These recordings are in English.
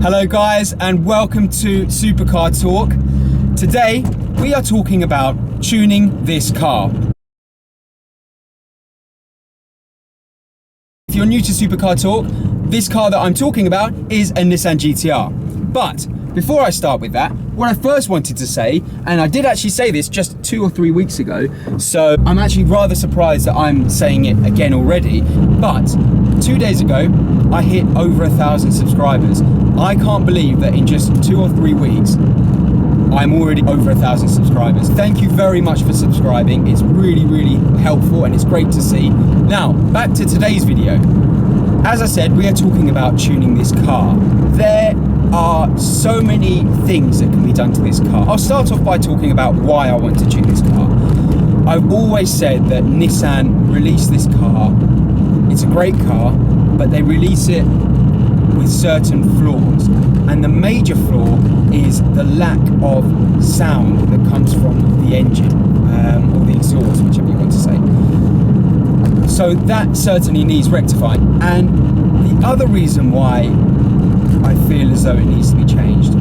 Hello guys, and welcome to Supercar Torque. Today we are talking about tuning this car. If you're new to Supercar Torque, this car that I'm talking about is a Nissan GTR. But before I start with that, what I first wanted to say, and I did actually say this just 2 or 3 weeks ago, so I'm actually rather surprised that I'm saying it again already, but 2 days ago, I hit over 1,000 subscribers. I can't believe that in just 2 or 3 weeks, I'm already over 1,000 subscribers. Thank you very much for subscribing. It's really, really helpful and it's great to see. Now, back to today's video. As I said, we are talking about tuning this car. There are so many things that can be done to this car. I'll start off by talking about why I want to tune this car. I've always said that Nissan released this car. It's a great car, but they release it with certain flaws. And the major flaw is the lack of sound that comes from the engine, or the exhaust, whichever you want to say. So that certainly needs rectifying. And the other reason why I feel as though it needs to be changed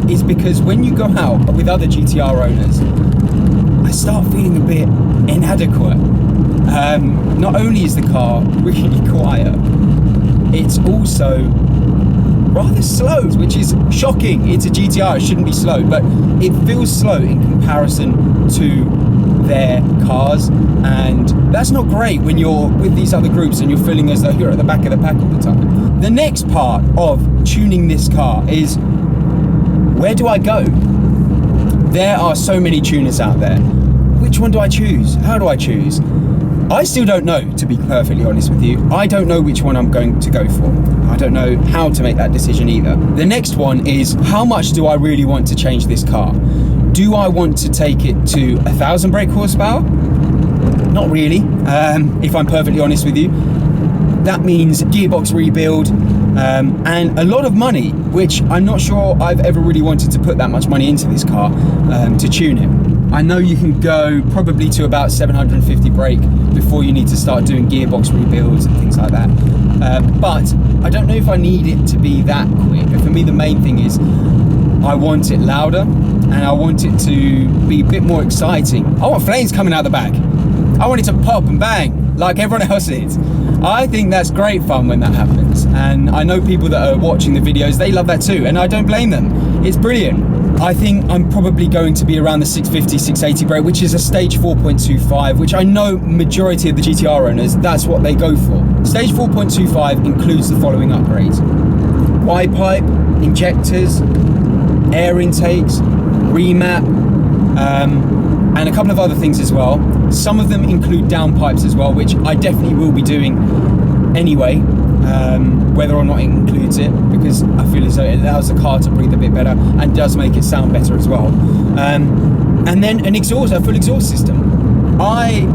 is because when you go out with other GTR owners, I start feeling a bit inadequate. Not only is the car really quiet, it's also rather slow, which is shocking. It's a GTR, it shouldn't be slow, but it feels slow in comparison to their cars, and that's not great when you're with these other groups and you're feeling as though you're at the back of the pack all the time. The next part of tuning this car is, where do I go? There are so many tuners out there. Which one do I choose? How do I choose? I still don't know, to be perfectly honest with you. I don't know which one I'm going to go for. I don't know how to make that decision either. The next one is, how much do I really want to change this car? Do I want to take it to 1,000 brake horsepower? Not really, if I'm perfectly honest with you. That means gearbox rebuild and a lot of money, which I'm not sure I've ever really wanted to put that much money into this car to tune it. I know you can go probably to about 750 brake before you need to start doing gearbox rebuilds and things like that. But I don't know if I need it to be that quick. For me, the main thing is I want it louder and I want it to be a bit more exciting. I want flames coming out the back. I want it to pop and bang like everyone else is. I think that's great fun when that happens. And I know people that are watching the videos, they love that too. And I don't blame them. It's brilliant. I think I'm probably going to be around the 650, 680 brake, which is a stage 4.25, which I know majority of the GTR owners, that's what they go for. Stage 4.25 includes the following upgrades: wide pipe, injectors, air intakes, remap, and a couple of other things as well. Some of them include downpipes as well, which I definitely will be doing anyway, whether or not it includes it, because I feel as though it allows the car to breathe a bit better and does make it sound better as well. And then an exhaust, a full exhaust system. I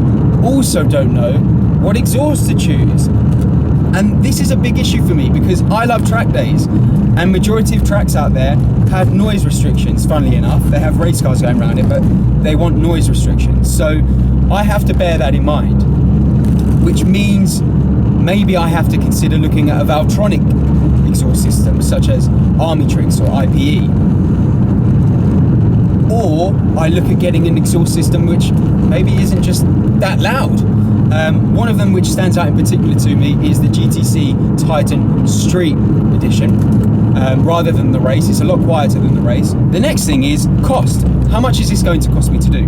also don't know what exhaust to choose. And this is a big issue for me because I love track days, and majority of tracks out there have noise restrictions, funnily enough. They have race cars going around it, but they want noise restrictions. So I have to bear that in mind, which means maybe I have to consider looking at a Valvetronic exhaust system, such as Armitrix or IPE. Or I look at getting an exhaust system which maybe isn't just that loud. One of them which stands out in particular to me is the GTC Titan Street Edition. Rather than the race, it's a lot quieter than the race. The next thing is cost. How much is this going to cost me to do?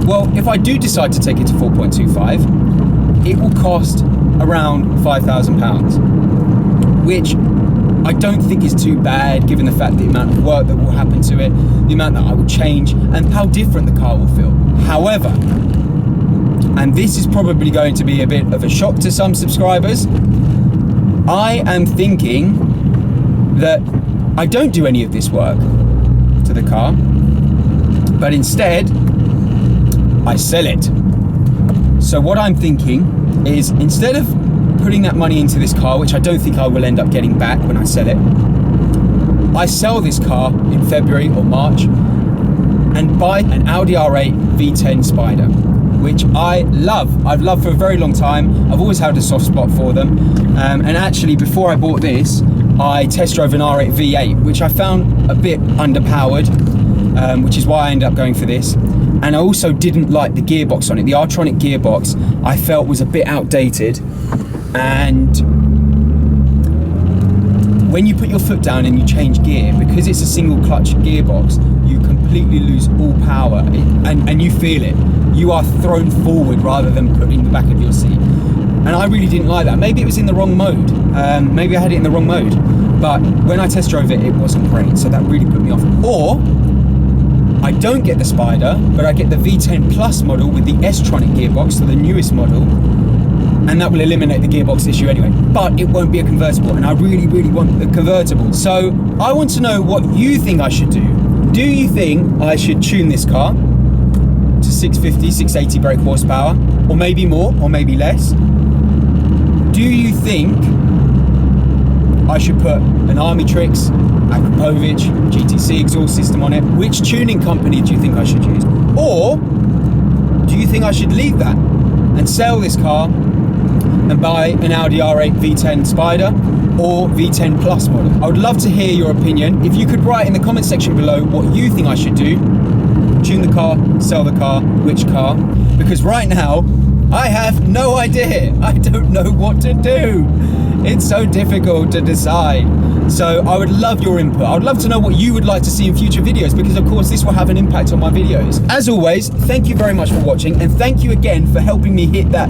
Well, if I do decide to take it to 4.25, it will cost around £5,000, which I don't think is too bad given the fact the amount of work that will happen to it, the amount that I will change, and how different the car will feel. However, and this is probably going to be a bit of a shock to some subscribers, I am thinking that I don't do any of this work to the car, but instead I sell it. So what I'm thinking is, instead of putting that money into this car, which I don't think I will end up getting back when I sell it, I sell this car in February or March and buy an Audi R8 V10 Spider, which I love. I've loved for a very long time. I've always had a soft spot for them. And actually, before I bought this, I test drove an R8 V8, which I found a bit underpowered, which is why I ended up going for this. And I also didn't like the gearbox on it. The R-tronic gearbox I felt was a bit outdated. And when you put your foot down and you change gear, because it's a single clutch gearbox, you completely lose all power, and you feel it. You are thrown forward rather than put in the back of your seat. And I really didn't like that. Maybe it was in the wrong mode. Maybe I had it in the wrong mode. But when I test drove it, it wasn't great. So that really put me off. Or I don't get the Spider, but I get the V10 Plus model with the S-tronic gearbox, so the newest model. And that will eliminate the gearbox issue anyway. But it won't be a convertible, and I really, really want the convertible. So I want to know what you think I should do. Do you think I should tune this car to 650, 680 brake horsepower, or maybe more, or maybe less? Do you think I should put an Armitrix, Akrapovic, GTC exhaust system on it? Which tuning company do you think I should use? Or do you think I should leave that and sell this car and buy an Audi R8 V10 Spider or V10 Plus model? I would love to hear your opinion. If you could write in the comment section below what you think I should do. Tune the car, sell the car, which car? Because right now, I have no idea. I don't know what to do. It's so difficult to decide. So I would love your input. I would love to know what you would like to see in future videos, because of course this will have an impact on my videos. As always, thank you very much for watching, and thank you again for helping me hit that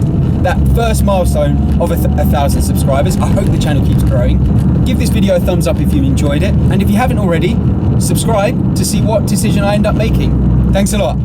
first milestone of 1,000 subscribers. I hope the channel keeps growing. Give this video a thumbs up if you enjoyed it, and if you haven't already, subscribe to see what decision I end up making. Thanks a lot.